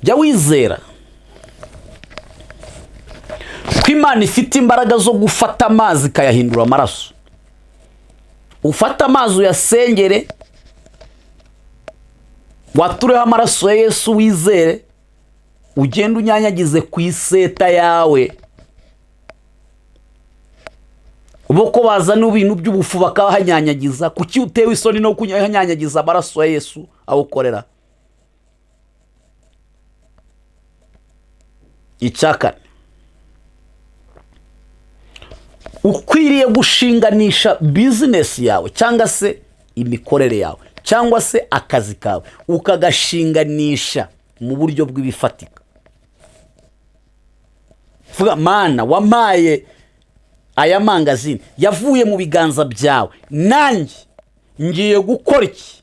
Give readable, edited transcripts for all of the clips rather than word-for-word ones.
jya wizera ko Imana ifite imbaraga zo gufata amazi ikayahindura amaraso. Ufata amazi uyasengere, watureho amaraso ya Yesu, wizere, ugenda unyanyagize ku iseta yawe. Uboko bazana ibintu by'ubufu bakahanyanyagiza, kuki utewe isoni no kunyanyagiza amaraso ya Yesu awukorera? Icyakane, ukwiriye gushinganisha bizinesi yawe cyangwa se imikorere yawe cyangwa se akazi kawe, ukagashinganisha mu buryo bw'ibifatika. Vuga, Mana wampaye aya mangazini, yavuye mu biganza byawe, nanjye ngiye gukora iki?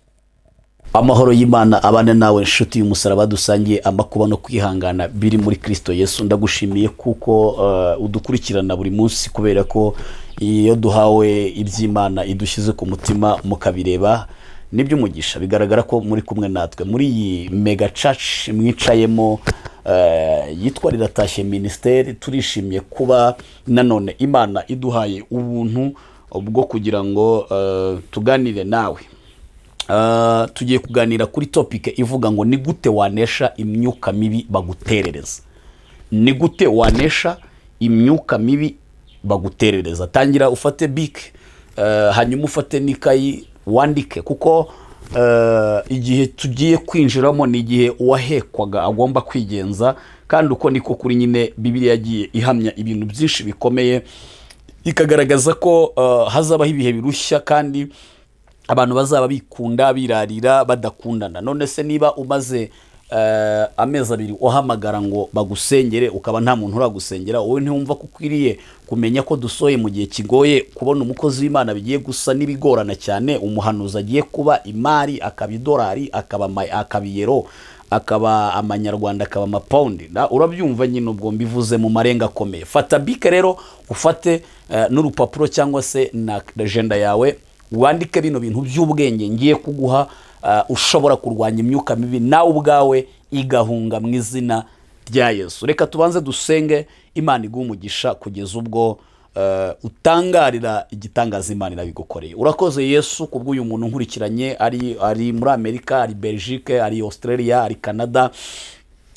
Amahoro y'Imana abane nawe nshuti y'umusaraba, dusangiye amakuba no kwihangana biri muri Kristo Yesu. Ndagushimiye kuko udukurikirana buri munsi, kubera ko iyo duhawe iby'Imana idushyize ku mutima mukabireba nibyo umugisha. Bigaragara ko muri kumwe natwe muri iyi mega church mwicayemo yitwa Riratashye ministeri. Turishimye kuba nanone Imana iduhaye ubuntu bwo kugira ngo tuganire nawe. Tugiye kuganira kuri topic ivuga ngo ni gute wanesha imyuka mibi baguterereza. Ni gute wanesha imyuka mibi baguterereza. Tangira ufate bik, hanyuma ufate n'ikayi wandike, kuko igihe tugiye kwinjiramo ni igihe uwahekwaga agomba kwigenza, kandi uko niko kuri nyine Bibiliya yagiye ihamya ibintu byinshi bikomeye, ikagaragaza ko hazabaho ibihe birushya kandi abantu bazaba bikunda birarira badakundana. None se niba umaze amezi 2 uhamagara ngo bagusengere ukaba nta muntu uragusengera, wowe ntiwumva ko ukwiriye kumenya ko dusoye mu gihe kigoye, kubona umukozi w'Imana bigiye gusa n'ibigorana cyane. Umuhanuzi agiye kuba imari, akaba idolari, akaba yero, akaba amanyarwanda, akaba amapaundi. Urabyumva nyine, ubwo mbivuze mu marenga akomeye. Fata bike rero, ufate n'urupapuro cyangwa se na agenda yawe, wandike bino bintu by'ubwenge ngiye kuguha, ushobora kurwanya imyuka mibi nawe ubwawe igahunga mu izina rya Yesu. Reka tubanze dusenge Imana iguhe umugisha kugeza ubwo utangarira igitangaza Imana irabigukoreye. Urakoze Yesu kubw'uyu muntu nkurikiranye, ari muri Amerika, ari Belgique, ari Australia, ari Canada,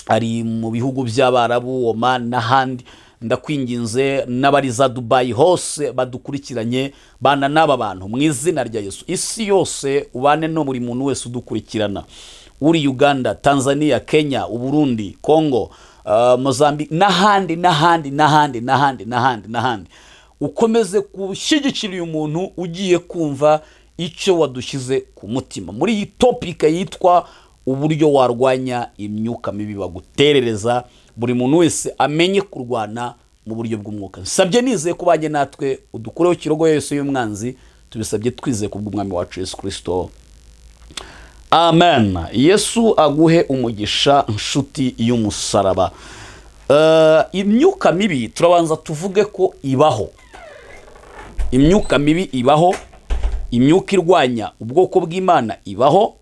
ari mu bihugu by'Abarabu, Oman n'ahandi. Ndakwinginze n'abari za Dubai hose badukurikiranye, bana n'aba bantu mu izina rya Yesu. Isi yose ubane no buri muntu wese udukurikirana, uri Uganda, Tanzania, Kenya, Uburundi, Congo, Mozambique n'ahandi. Ukomeze gushyigikira uyu muntu ugiye kumva icyo wadushyize ku mutima muri iyi topic yitwa uburyo warwanya imyuka mibi baguterereza. Buri muntu wese amenye kurwana mu buryo bw'umwuka. Nsabye nizeye kubanye natwe, udukureho ikirogo Yesu y'umwanzi, tubisabye twizeye kubw'umwami wacu Yesu Kristo. Amen. Yesu aguhe umugisha nshuti y'umusaraba. Imyuka mibi turabanza tuvuge ko ibaho. Imyuka mibi ibaho, imyuka irwanya ubwoko bw'Imana ibaho,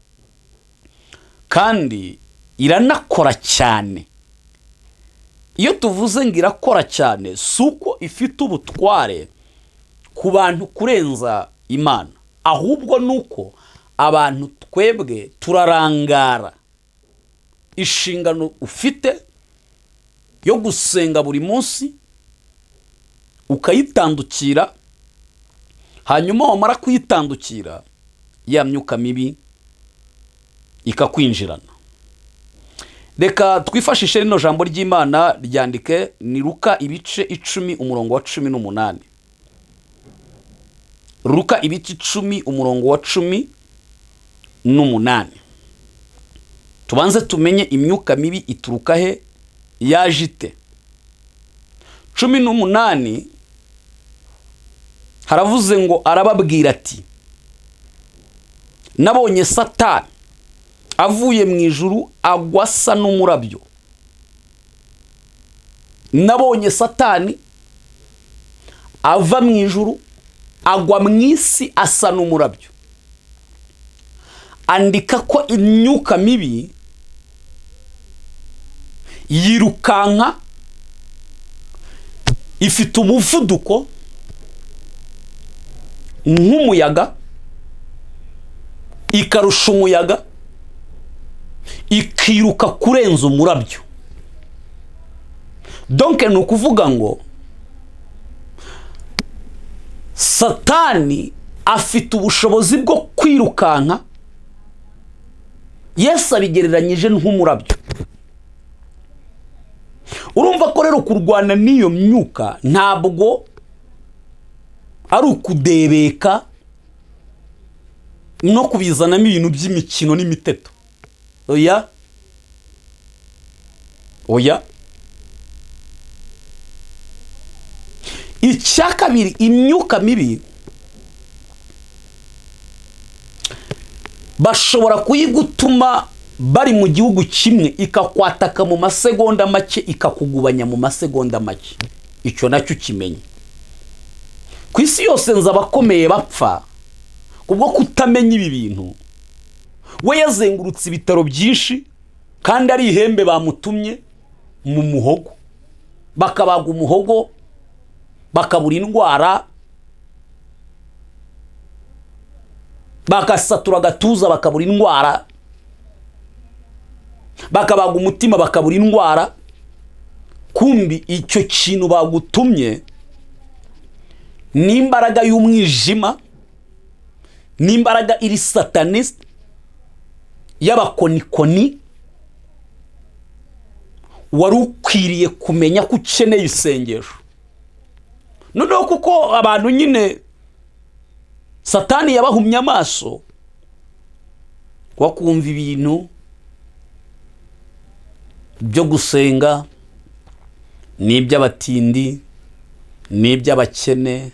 kandi iranakora cyane. Iyo tuvuze ngo irakora cyane, suko ifite ubutware ku bantu kurenza Imana, ahubwo nuko abantu twebwe turarangara. Inshingano ufite yo gusenga buri munsi ukayitandukira, hanyuma wamara kuyitandukira ya myuka mibi ikakwinjirana. Reka twifashishe rino jambo ry'Imana, ryandike ni Luka ibice 10 umurongo wa 18. Luka ibice 10 umurongo wa 18. Tubanze tumenye imyuka mibi ituruka he, yajite. 18 haravuze ngo arababwira ati, nabonye Satani avuye mu ijuru agwa asa n'umurabyo. Nabonye Satani ava mu ijuru agwa mu isi asa n'umurabyo. Andika ko imyuka mibi yirukanka, ifite umuvuduko nk'umuyaga, ikarusha umuyaga, ikiruka kurenza umurabyo. Donc ni ukuvuga ngo Satani afite ubushobozi bwo kwirukanka. Yesu abigereranyije nk'umurabyo. Urumva ko rero kurwana n'iyo myuka ntabwo ari ukudebeka no kubizanamo ibintu by'imikino n'imiteto. Oya, icya kabiri, imyuka mibi bashobora kuyigutuma bari mu gihugu kimwe, ikakwataka mu masegonda make, ikakugubanya mu masegonda make. Icyo nacyo kimenye. Ku isi yose nzi abakomeye bapfa kubwo kutamenya ibi bintu. We yazengurutse ibitaro byinshi kandi ari ihembe bamutumye mu muhogo, bakabaga umuhogo, bakabura indwara, bagasatura agatuza bakabura indwara, bakabaga umutima bakabura indwara. Kumbi icyo kintu bagutumye n'imbaraga y'umwijima, n'imbaraga iri sataniste y'abakonikoni. Wari ukwiriye kumenya ko ukeneye isengesho. Noneho kuko abantu nyine Satani yabahumye amaso, wakumva ibintu byo gusenga n'iby'abatindi, n'iby'abakene,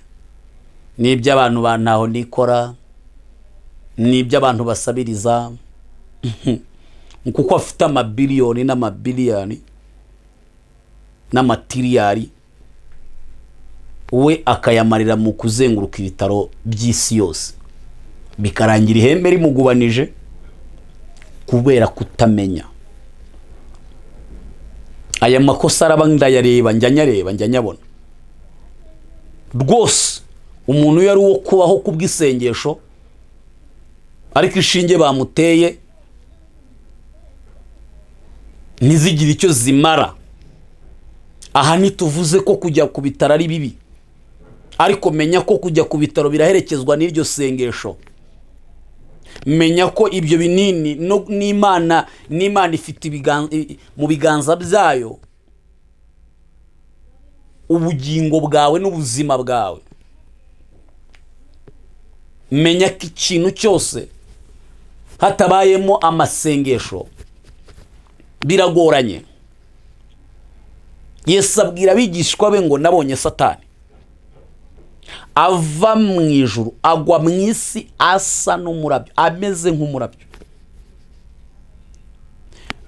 n'iby'abantu bantaho nikora, n'iby'abantu basabiriza, kuko afite amabiliyoni n'amabiliyoni n'amatiriyari, we akayamarira mu kuzenguruka ibitaro by'isi yose, bikarangira ihembe rimugubanije kubera kutamenya. Aya makosa araba ndayareba, njya nyabona rwose. Umuntu yari uwo kubaho kubw'isengesho, ariko ishinge bamuteye ntizigire icyo zimara. Aha ntituvuze ko kujya ku bitaro ari bibi, ariko menya ko kujya ku bitaro biraherekezwa n'iryo sengesho. Menya ko ibyo binini n'Imana ifite mu biganza byayo ubugingo bwawe n'ubuzima bwawe. Menya ko ikintu cyose hatabayemo amasengesho biragoranye. Yesu abwira abigishwa be ngo nabonye Satani ava mu ijuru agwa mu isi asa n'umurabyo, ameze nk'umurabyo.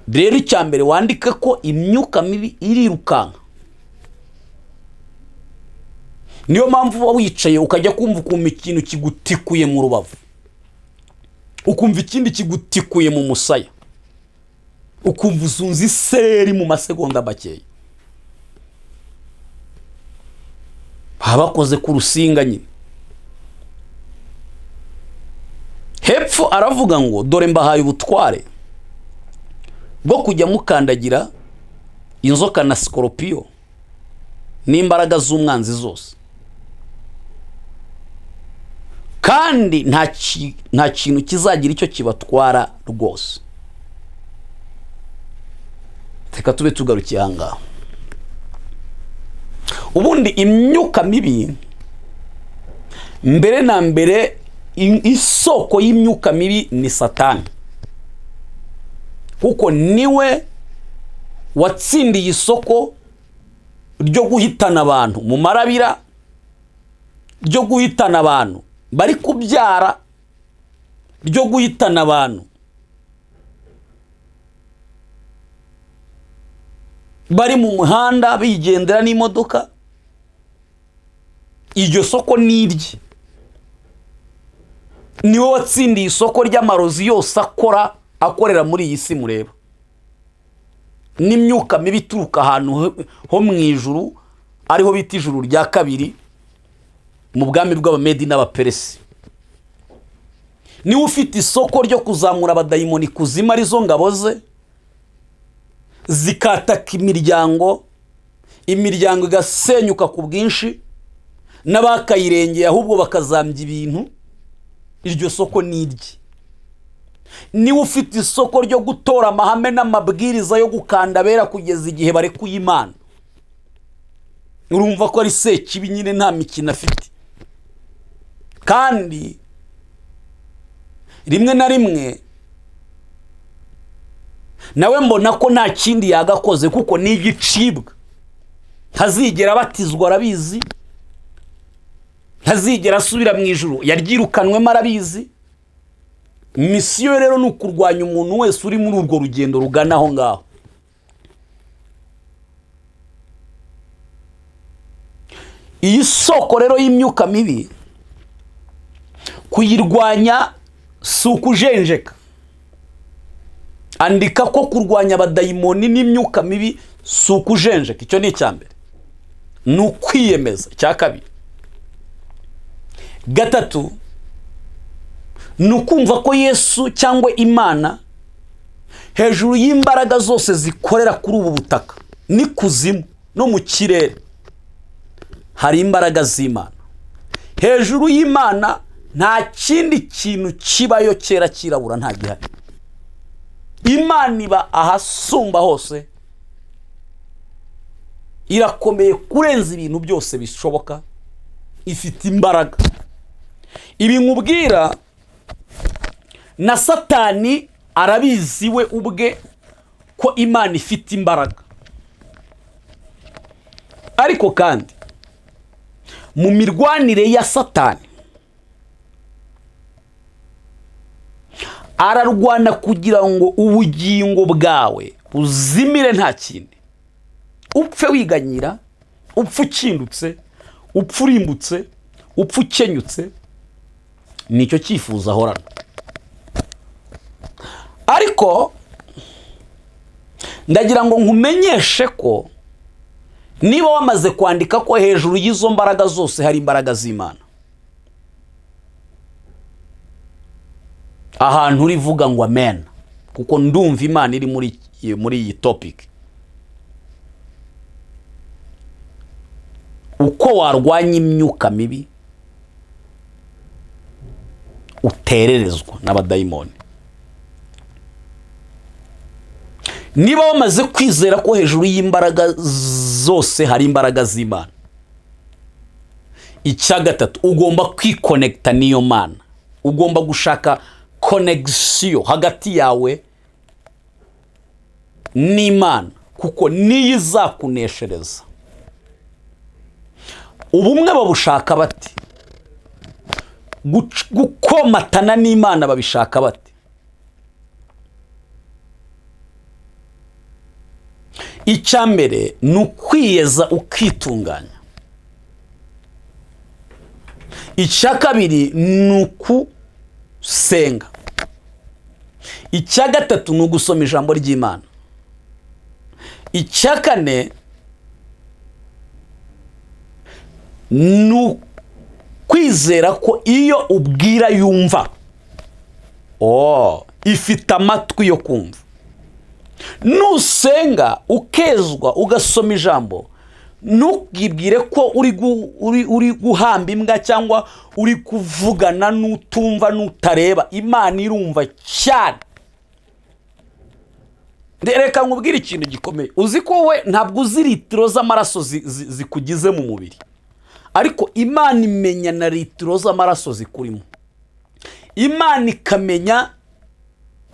Rero icya mbere wandike ko imyuka mibi irirukanka. Niyo mpamvu uba wicaye ukajya kumva ukumva ikintu kigutikuye mu rubavu, ukumva ikindi kigutikuye mu musaya, ukumva uzunze isereri mu masegonda makeya. Bakoze ku rusinga nyine. Hepfo aravuga ngo dore mbahaye ubutware bwo kujya mukandagira inzoka na sikoropiyo n'imbaraga z'umwanzi zose, kandi nta kintu kizagira icyo kibatwara rwose. Reka tube tugarukiye ahangaha. Ubundi imyuka mibi, mbere na mbere isoko y'imyuka mibi ni Satani, kuko niwe watsindiye isoko ryo guhitana abantu mu marabira, ryo guhitana abantu bari kubyara, ryo guhitana abantu bari mu muhanda bigendera n'imodoka. Iryo soko ni irye. Niwe watsindiye isoko ry'amarozi yose akorera muri iyi si mureba. n'imyuka mibi ituruka ahantu ho mu ijuru ariho bita ijuru rya kabiri mu bwami bw'abamedi n'abaperesi. niwe ufite isoko ryo kuzamura abadayimoni kuzima arizo ngabo ze zikataka imiryango igasenyuka ku bwinshi n'abakayirengeye ahubwo bakazambya ibintu. iryo soko ni irye. niwe ufite isoko ryo gutora amahame n'amabwiriza yo gukanda abera kugeza igihe barekuye Imana. urumva ko ari sekibi nyine nta mikino afite. kandi rimwe na rimwe nawe mbona ko nta kindi yagakoze kuko ni igicibwa. ntazigera abatizwa arabizi, ntazigera asubira mu ijuru yaryirukanwemo arabizi. misiyo rero ni ukurwanya umuntu wese uri muri urwo rugendo rugana aho ngaho. iyi soko rero y'imyuka mibi kuyirwanya si ukujenjeka. andika ko kurwanya abadayimoni n'imyuka mibi si ukujenjeka. icyo ni icyambere, ni ukwiyemeza. icya kabiri, gatatu, ni ukumva ko Yesu cyangwa Imana hejuru y'imbaraga zose zikorera kuri ubu butaka n'ikuzimu no mu kirere hari imbaraga z'Imana. hejuru y'Imana nta kindi kintu kibayo kera kirabura, nta gihari. Imana iba ahasumba hose, irakomeye kurenza ibintu byose bishoboka, ifite imbaraga. ibi nkubwira na Satani arabizi we ubwe ko Imana ifite imbaraga. ariko kandi mu mirwanire ya Satani ararwana kugira ngo ubugingo bwawe buzimire nta kindi. upfe wiganyira, upfe ukindutse, upfe urimbutse, upfe ukenyutse. nicyo cyifuzo ahorana. ariko ndagira ngo nkumenyeshe ko niba wamaze kwandika ko hejuru y'izo mbaraga zose hari imbaraga z'Imana, ahantu urivuga ngo amen, kuko ndumva Imana iri muri iyi topic. uko warwanya imyuka mibi utererezwa n'abadayimoni. niba wamaze kwizera ko hejuru y'imbaraga zose hari imbaraga z'Imana, icya gatatu, ugomba kwikonekita n'iyo Mana. ugomba gushaka connection hagati yawe n'Imana, kuko niyo izakuneshereza. ubumwe babushaka bati, gukomatana n'Imana babishaka bati. icya mbere ni ukwiyeza ukitunganya. icya kabiri ni ukusenga. icya gatatu ni ugusoma ijambo ry'Imana. icya kane ni ukwizera ko iyo ubwira yumva. ifite amatwi yo kumva. nusenga ukezwa ugasoma ijambo, ntukibwire ko uri guhamba imbwa cyangwa uri kuvugana n'utumva n'utareba. Imana irumva cyane. reka nkubwire ikintu gikomeye. uzi ko we ntabwo uzi litiro z'amaraso zikugize mu mubiri, ariko Imana imenya na litiro z'amaraso zikurimo. Imana ikamenya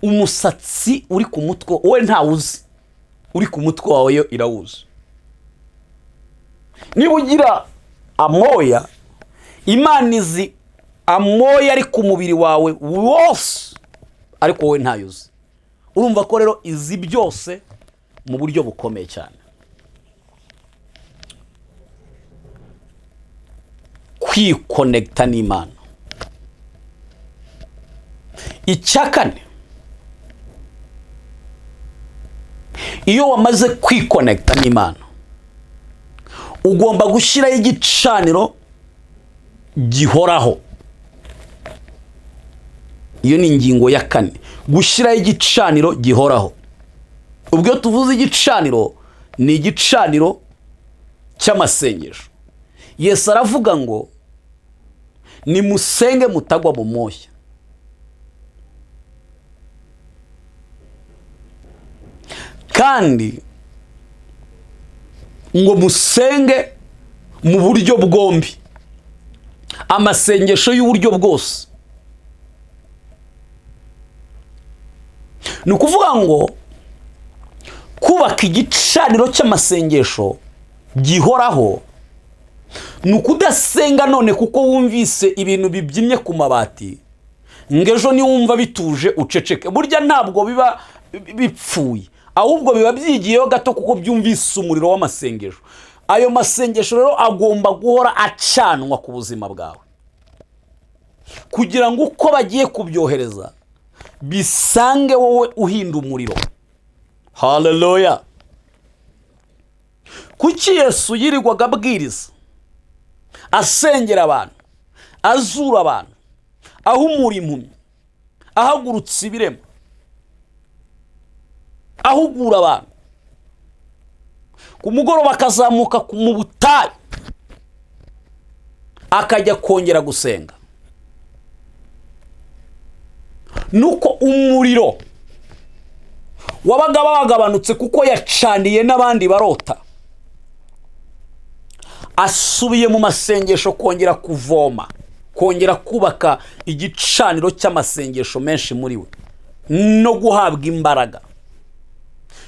umusatsi uri ku mutwe wowe ntawuzi, uri ku mutwe wawe yo irawuzi. niba ugira amoya, Imana izi amoya ari ku mubiri wawe wose, ariko wowe ntayuzi. urumva ko rero izi byose mu buryo bukomeye cyane. kwikonekita n'Imana. icya kane, iyo wamaze kwikonekita n'Imana ugomba gushyiraho igicaniro gihoraho. Iyo ni ingingo ya 4, gushyiraho igicaniro gihoraho. Ubwo tuvuze igicaniro ni igicaniro cy'amasengesho. Yesu aravuga ngo nimusenge mutagwa mu moshya. Kandi ngo musenge mu buryo bwombi, amasengesho y'uburyo bwose. Ni ukuvuga ngo kubaka igicaniro cy'amasengesho gihoraho ni ukudasenga none kuko wumvise ibintu bibyimye ku mabati ngo ejo niwumva bituje uceceke. Burya ntabwo biba bipfuye, ahubwo biba byigiyeho gato kuko byumvise umuriro w'amasengesho. Ayo masengesho rero agomba guhora acanwa ku buzima bwawe kugira ngo uko bagiye kubyohereza bisange wowe uhinda umuriro. Haleluya. Kuki Yesu yirirwaga abwiriza asengera abantu, azura abantu, ahumura impumyi, ahagurutsa ibirema, ahugura abantu, ku mugoroba akazamuka mu butayu akajya kongera gusenga? Nuko umuriro wabaga wagabanutse kuko yacaniye n'abandi barota. Asubiye mu masengesho kongera kuvoma, kongera kubaka igicaniro cy'amasengesho menshi muri we no guhabwa imbaraga.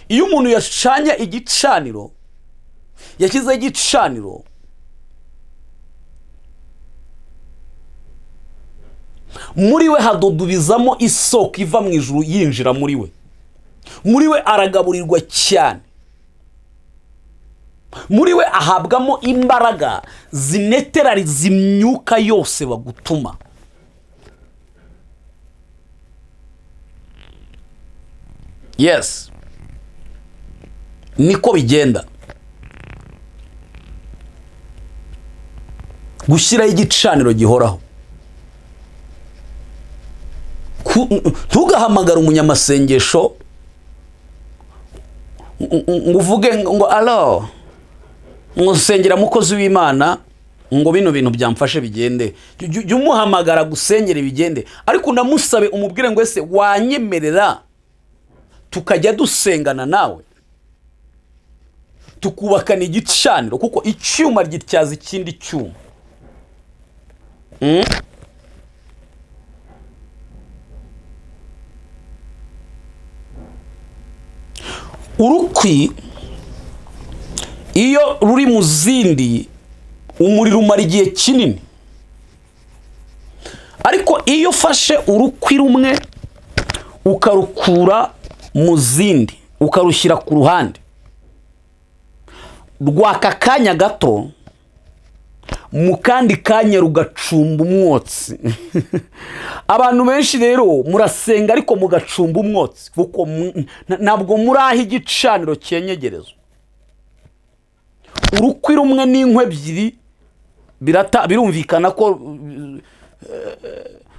Iyo umuntu yacanye igicaniro, yashyize igicaniro, muri we hadudubizamo isoko iva mu ijuru yinjira muri we. Muri we aragaburirwa cyane. Muri we ahabwamo imbaraga zineterariza imyuka yose bagutuma. Yes, niko bigenda. Gushyiraho igicaniro gihoraho. Ntugahamagara umunyamasengesho ngo uvuge ngo alo, ngo usengera mukozi w'Imana, ngo bino bintu byamfashe bigende. Jya umuhamagara gusengera bigende, ariko unamusabe umubwire ngo ese wanyemerera tukajya dusengana nawe, tukubakana igicaniro, kuko icyuma gityaza ikindi cyuma. Urukwi iyo ruri mu zindi umuriro umara igihe kinini, ariko iyo ufashe urukwi rumwe ukarukura mu zindi ukarushyira ku ruhande, rwaka kanya gato, mu kandi kanya rugacumba umwotsi. Abantu benshi rero murasenga ariko mugacumba umwotsi kuko ntabwo muraho igicaniro cyenyegerezwa. Urukwi rumwe n'inkwi ebyiri birumvikana ko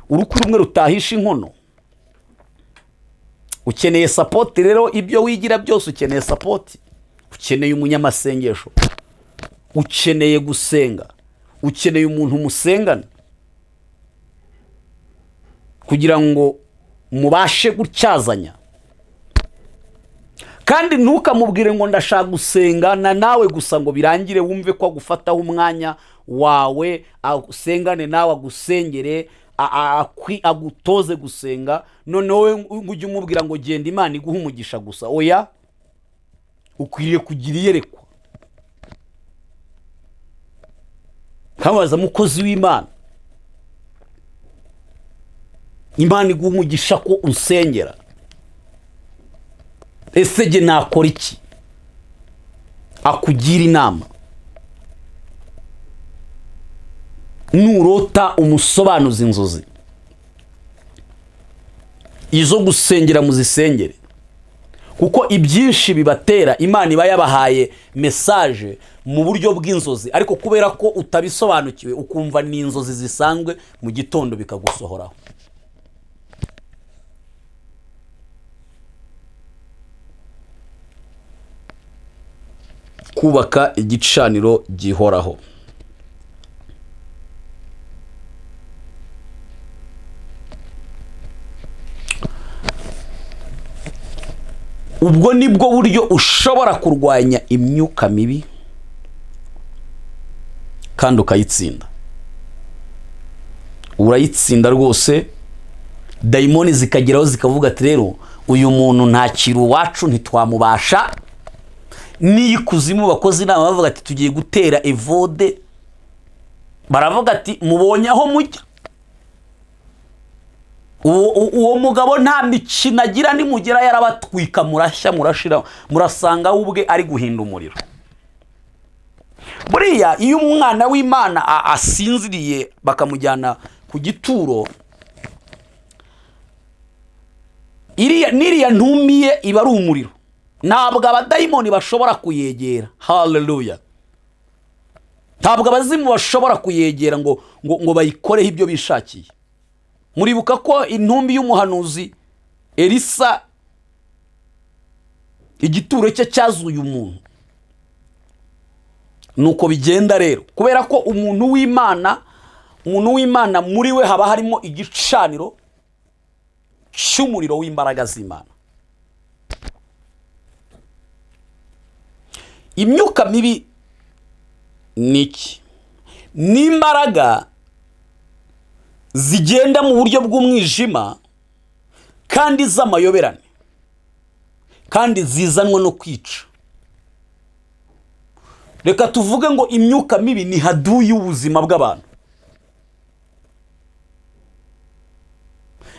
urukwi rumwe rutahisha inkono. Ukeneye sapoti rero, ibyo wigira byose ukeneye sapoti. Ukeneye umunyamasengesho, ukeneye gusenga, ukeneye umuntu musengana kugira ngo mubashe gutyazanya. Kandi ntukamubwire ngo ndashaka gusengana nawe gusa ngo birangire wumve ko agufataho umwanya wawe, asengane nawe, agusengere, agutoze gusenga, none wowe ujye umubwira ngo genda Imana iguhe umugisha gusa. Oya, ukwiriye kugira iyerekwa. Kabaza mukozi w'Imana, Imana iguhe umugisha ko unsengera, ese jye nakora iki? Akugira inama. Nurota umusobanuza inzozi, izo gusengera muzisengere. kuko ibyinshi bibatera Imana iba yabahaye message mu buryo bw'inzozi, ariko kubera ko utabisobanukiwe ukumva ni inzozi zisanzwe, mu gitondo bikagusohoraho. Kubaka igicaniro gihoraho. Ubwo nibwo buryo ushobora kurwanya imyuka mibi kandi ukayitsinda. Urayitsinda rwose, dayimoni zikageraho zikavuga ati rero uyu muntu ntakiri uwacu, ntitwamubasha. N'ikuzimu bakoze inama bavuga ati tugiye gutera Evode, baravuga ati mubonye aho mujya. Uwo mugabo nta mikino agira, nimugera yarabatwika, murashya, murashira, murasanga ubwe ari guhinda umuriro. Buriya iyo umwana w'Imana asinziriye bakamujyana ku gituro, niriya ntumiye iba ari umuriro, ntabwo abadayimoni bashobora kuyegera. Haleluya. Ntabwo abazimu bashobora kuyegera ngo bayikoreho ibyo bishakiye. Muribuka ko intumbi y'umuhanuzi Elisa, igituro cye cyazuye umuntu. Nuko bigenda rero, kubera ko umuntu w'Imana muri we haba harimo igicaniro cy'umuriro w'imbaraga z'Imana. Imyuka mibi niki? N'imbaraga zigenda mu buryo bw'umwijima kandi z'amayoberane, kandi zizanwa no kwica. Reka tuvuge ngo imyuka mibi ni haduyi y'ubuzima bw'abantu.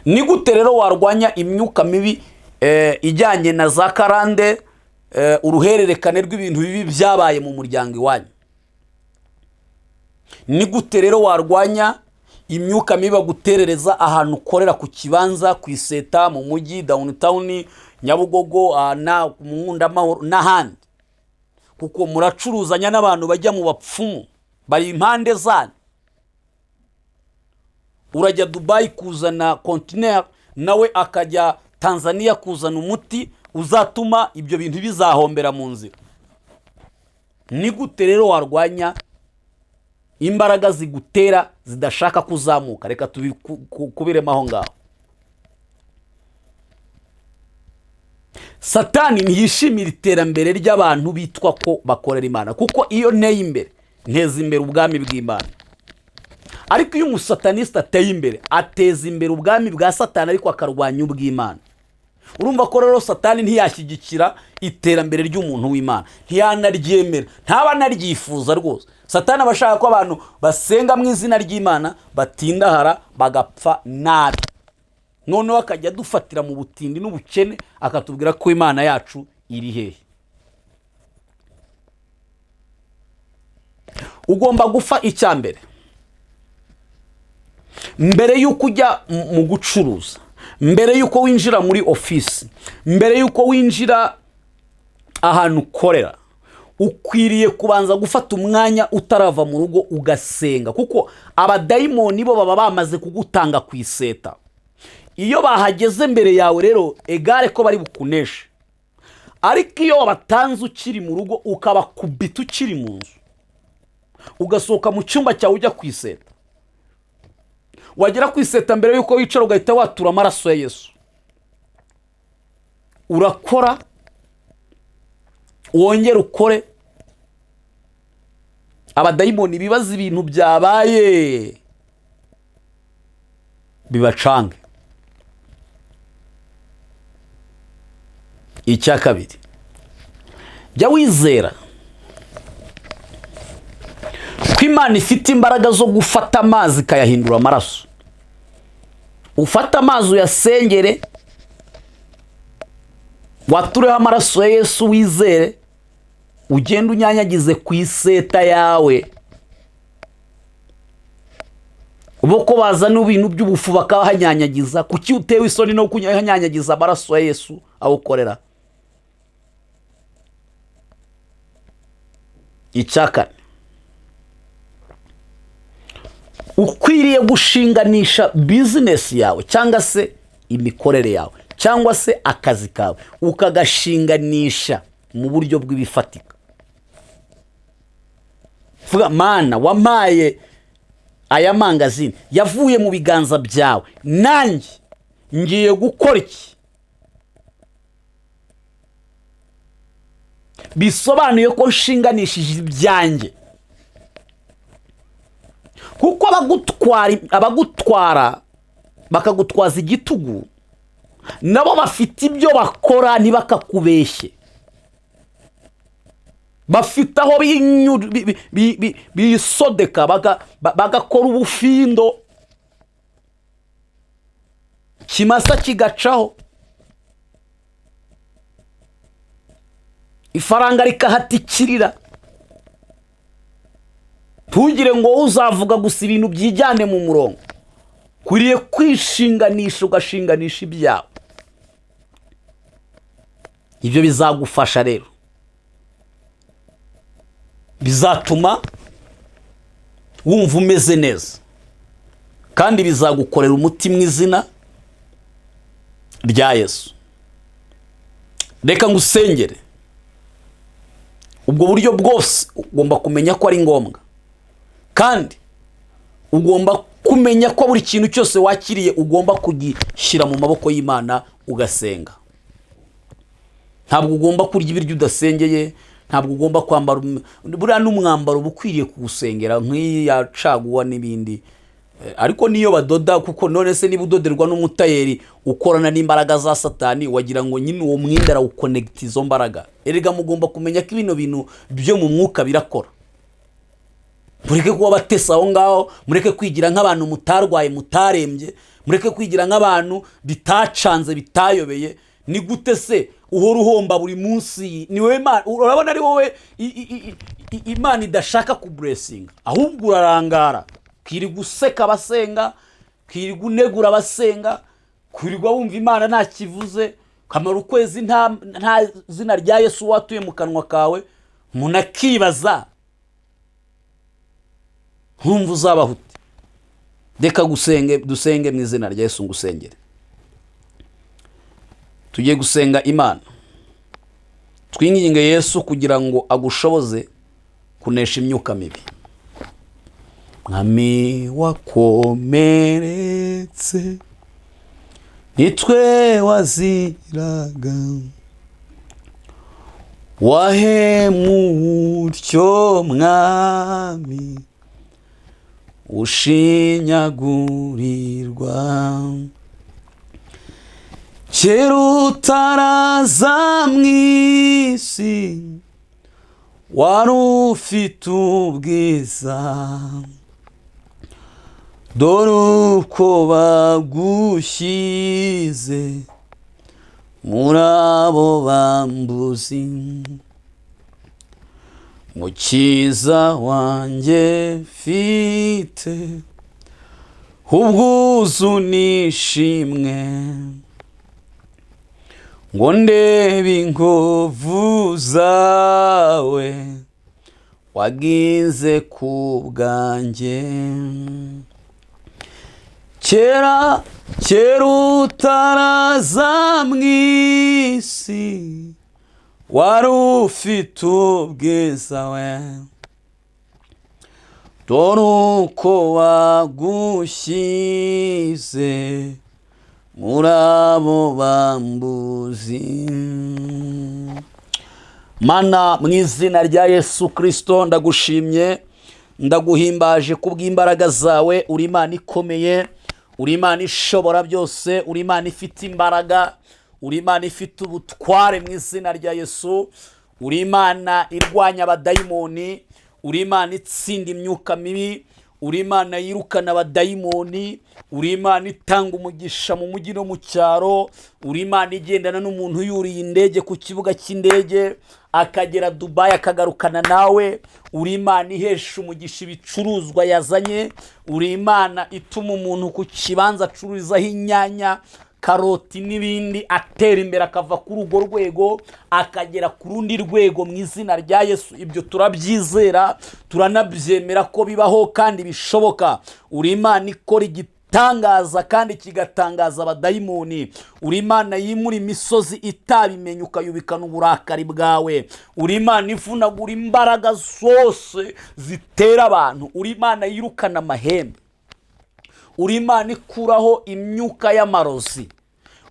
Ni gute rero warwanya imyuka mibi ijyanye na za karande, uruhererekane rw'ibintu bibi byabaye mu muryango iwanyu? Ni gute rero warwanya imyuka mibi baguterereza ahantu ukorera, ku kibanza, ku iseta, mu mujyi, downtown, Nyabugogo, mu Nkundamahoro n'ahandi? Kuko muracuruzanya n'abantu bajya mu bapfumu, bari impande zanyu. Urajya Dubai kuzana container, nawe akajya Tanzania kuzana umuti uzatuma ibyo bintu bizahombera mu nzira. Ni gute rero warwanya imbaraga zigutera zidashaka kuzamuka? Reka tubikubiremo aho ngaho. Satani ntiyishimira iterambere ry'abantu bitwa ko bakorera Imana, kuko iyo nteye imbere nteza imbere ubwami bw'Imana. Ariko iyo umusatanista ateye imbere ateza imbere ubwami bwa Satani, ariko akarwanya ubw'Imana. Urumva ko rero Satani ntiyashyigikira iterambere ry'umuntu w'Imana, ntiyanaryemera, ntaba naryifuza rwose. Satani abashaka ko abantu basenga mu izina ry'Imana batindahara bagapfa nabi, noneho akajya dufatira mu butindi n'ubukene, akatubwira ko Imana yacu iri hehe. Ugomba gufa icyambere mbere yuko ujya mu gucuruza, mbere yuko winjira muri ofisi, mbere yuko winjira ahantu ukorera, ukwiriye kubanza gufata umwanya utarava mu rugo ugasenga, kuko abadayimoni bo baba bamaze kugutanga ku iseta. Iyo bahageze mbere yawe rero egare ko bari bukuneshe, ariko iyo wabatanze ukiri mu rugo ukabakubita ukiri mu nzu, ugasohoka mu cyumba cyawe ujya ku iseta, wagera ku iseta mbere yuko wicara ugahita watura amaraso ya Yesu, urakora wongera ukore, abadayimoni bibaza ibintu byabaye bibacange. Icya kabiri, jya wizera ko Imana ifite imbaraga zo gufata amazi ikayahindura amaraso. Ufata amazi uyasengere, watureho amaraso ya Yesu, wizere, ugenda unyanyagize ku iseta yawe. Uboko bazana ibintu by'ubufu bakahanyanyagiza, kuki utewe isoni no kunyanyagiza amaraso ya Yesu awukorera? icya kane, ukwiriye gushinganisha bizinesi yawe cyangwa se imikorere yawe cyangwa se akazi kawe ukagashinganisha mu buryo bw'ibifatika. Vuga, Mana wampaye aya mangazini, yavuye mu biganza byawe, nanjye ngiye gukora iki? Bisobanuye ko nshinganishije ibyanjye, kuko abagutwara bakagutwaza igitugu nabo bafite ibyo bakora ntibakakubeshye, bafite aho bisodeka bagakora ubufindo, kimasa kigacaho, ifaranga rikahatikirira. Ntugire ngo uzavuga gusa ibintu byijyane mu murongo, kwiriye kwishinganisha, ugashinganisha ibyawe. Ibyo bizagufasha rero, bizatuma wumva umeze neza, kandi bizagukorera umuti mu izina rya Yesu. Reka ngusengere. Ubwo buryo bwose ugomba kumenya ko ari ngombwa, kandi ugomba kumenya ko buri kintu cyose wakiriye ugomba kugishyira mu maboko y'Imana ugasenga. Ntabwo ugomba kurya ibiryo udasengeye, ntabwo ugomba kwambara buriya n'umwambaro bukwiriye kugusengera nk'iya caguwa n'ibindi. Ariko niyo badoda, kuko none se niba udoderwa n'umutayeri ukorana n'imbaraga za Satani, wagira ngo nyine uwo mwenda rawukonegita izo mbaraga. Erega mugomba kumenya ko ibino bintu byo mu mwuka birakora. Mureke kuba batesa aho ngaho, mureke kwigira nk'abantu mutarwaye mutarembye, mureke kwigira nk'abantu bitacanze bitayobeye. Ni gute se uhora uhomba buri munsi? Ni wowe Imana, urabona ari wowe Imana idashaka kuburesinga, ahubwo urarangara. Kiri guseka abasenga, kiri gunegura abasenga, kurirwa wumva Imana nta kivuze, kamara ukwezi nta zina rya Yesu watuye mu kanwa kawe, munakibaza nkumva uzabahute. Reka dusenge mu izina rya Yesu, ngusengere. Tugiye gusenga Imana, twinginge Yesu kugira ngo agushoboze kunesha imyuka mibi. Mwami wakomeretse, nitwe waziraga, wahemutyo Mwami ushinyagurirwa. Kera utaraza mw'isi wari ufite ubwiza, dore uko bagushyize muri abo bambuzi. Mukiza wanjye mfite ubwuzu nishimwe, ngo ndebe inkovu zawe wagize ku bwanjye. Kera utaraza mw'isi wari ufite ubwiza we, dore uko wagushyize muri abo bambuzi. Mana, mu izina rya Yesu Kristo ndagushimye, ndaguhimbaje kubw'imbaraga zawe. Uri Imana ikomeye, uri Imana ishobora byose, uri Imana ifite imbaraga, uri Imana ifite ubutware mu izina rya Yesu. Uri Imana irwanya abadayimoni, uri Imana itsinda imyuka mibi, uri Imana yirukana abadayimoni, uri Imana itanga umugisha mu mujyi no mu cyaro, uri Imana igendana n'umuntu yuriye indege ku kibuga cy'indege akagera Dubai akagarukana nawe, uri Imana ihesha umugisha ibicuruzwa yazanye, uri Imana ituma umuntu ku kibanza acururizaho inyanya karoti n'ibindi, atera imbere akava kuri urwo rwego akagera ku rundi rwego mu izina rya Yesu. Ibyo turabyizera, turanabyemera ko bibaho kandi bishoboka. uri Imana ikora igitangaza kandi kigatangaza abadayimoni. uri Imana yimura imisozi itabimenye ukayubikana uburakari bwawe. uri Imana ivunagura imbaraga zose zitera abantu. uri Imana yirukana amahembe. uri Imana ikuraho imyuka y'amarozi.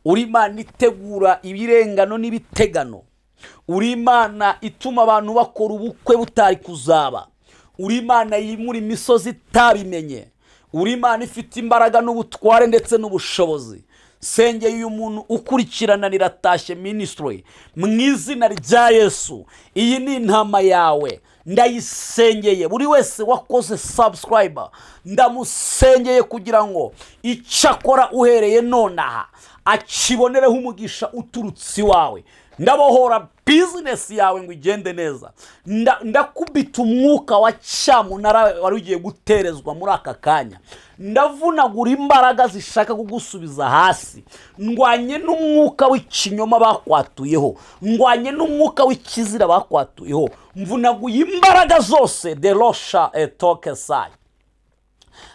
uri Imana itegura ibirengano n'ibitegano. uri Imana ituma abantu bakora ubukwe butari kuzaba. uri Imana yimura imisozi itabimenye. uri Imana ifite imbaraga n'ubutware ndetse n'ubushobozi. sengeye uyu muntu ukurikirana Riratashye ministry mu izina rya Yesu. iyi ni intama yawe, ndayisengeye. buri wese wakoze subscriber ndamusengeye kugira ngo icyo akora uhereye nonaha akibonereho umugisha uturutse iwawe. ndabohora bizinesi yawe ngo igende neza. ndakubita umwuka wa cyamunara wari ugiye guterezwa muri aka kanya. ndavunagura imbaraga zishaka kugusubiza hasi. ndwanye n'umwuka w'ikinyoma bakwatuyeho, ndwanye n'umwuka w'ikizira bakwatuyeho. mvunaguye imbaraga zose. de rosha etoke sayi.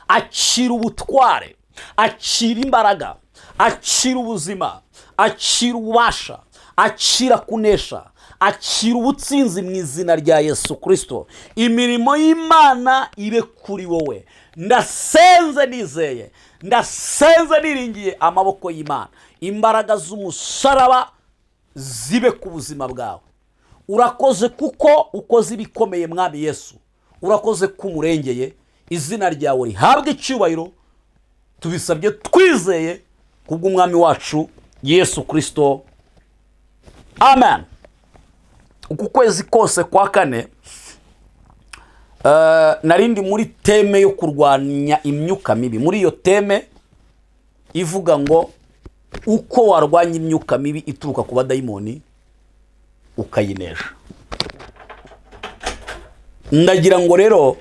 acira ubutware, acira imbaraga, acira ubuzima, acira ububasha, acira kunesha, acira ubutsinzi mu izina rya Yesu Kristo. imirimo y'Imana ibe kuri wowe. ndasenze nizeye, ndasenze niringiye amaboko y'Imana. imbaraga z'umusaraba zibe ku buzima bwawe. urakoze kuko ukoze ibikomeye mwami Yesu. urakoze kumurengeye. izina ryawe rihabwe icyubahiro. tubisabye twizeye kubw'umwami wacu Yesu Kristo, amen. uku kwezi kose kwa kane narindi muri teme yo kurwanya imyuka mibi. muri iyo teme ivuga ngo uko warwanya imyuka mibi ituruka ku badayimoni ukayinesha. ndagira ngo rero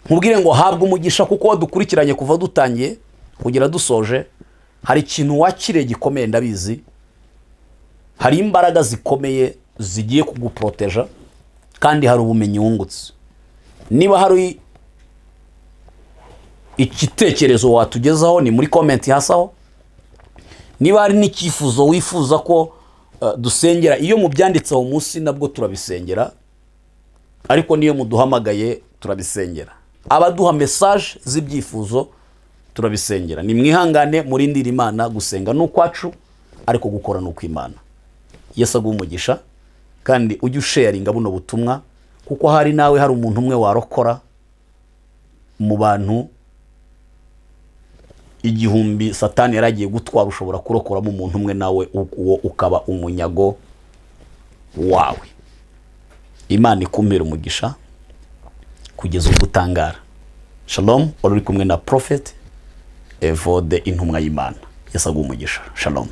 nkubwire ngo habwe umugisha kuko wadukurikiranye kuva dutangiye kugera dusoje. hari ikintu wakiriye gikomeye ndabizi. hari imbaraga zikomeye zigiye kuguproteja kandi hari ubumenyi wungutse. niba hari igitekerezo watugezaho ni muri comment hasi aho. niba hari n'icyifuzo wifuza ko dusengera, iyo mubyanditseho munsi nabwo turabisengera, ariko niyo muduhamagaye turabisengera. abaduha message z'ibyifuzo turabisengera. ni mwihangane murindira Imana. gusenga n'ukwacu ariko gukora n'ukw'Imana. Yesu aguha umugisha kandi ujye usharinga buno butumwa, kuko hari nawe hari umuntu umwe warokora mu bantu 1000 Satani yaragiye gutwara. ushobora kurokoramo umuntu umwe, nawe uwo ukaba umunyago wawe. Imana ikumpera umugisha kugeza ubutangara. Shalom. uri kumwe na Prophet Evode, intumwa y'Imana. Yesu aguha umugisha. Shalom.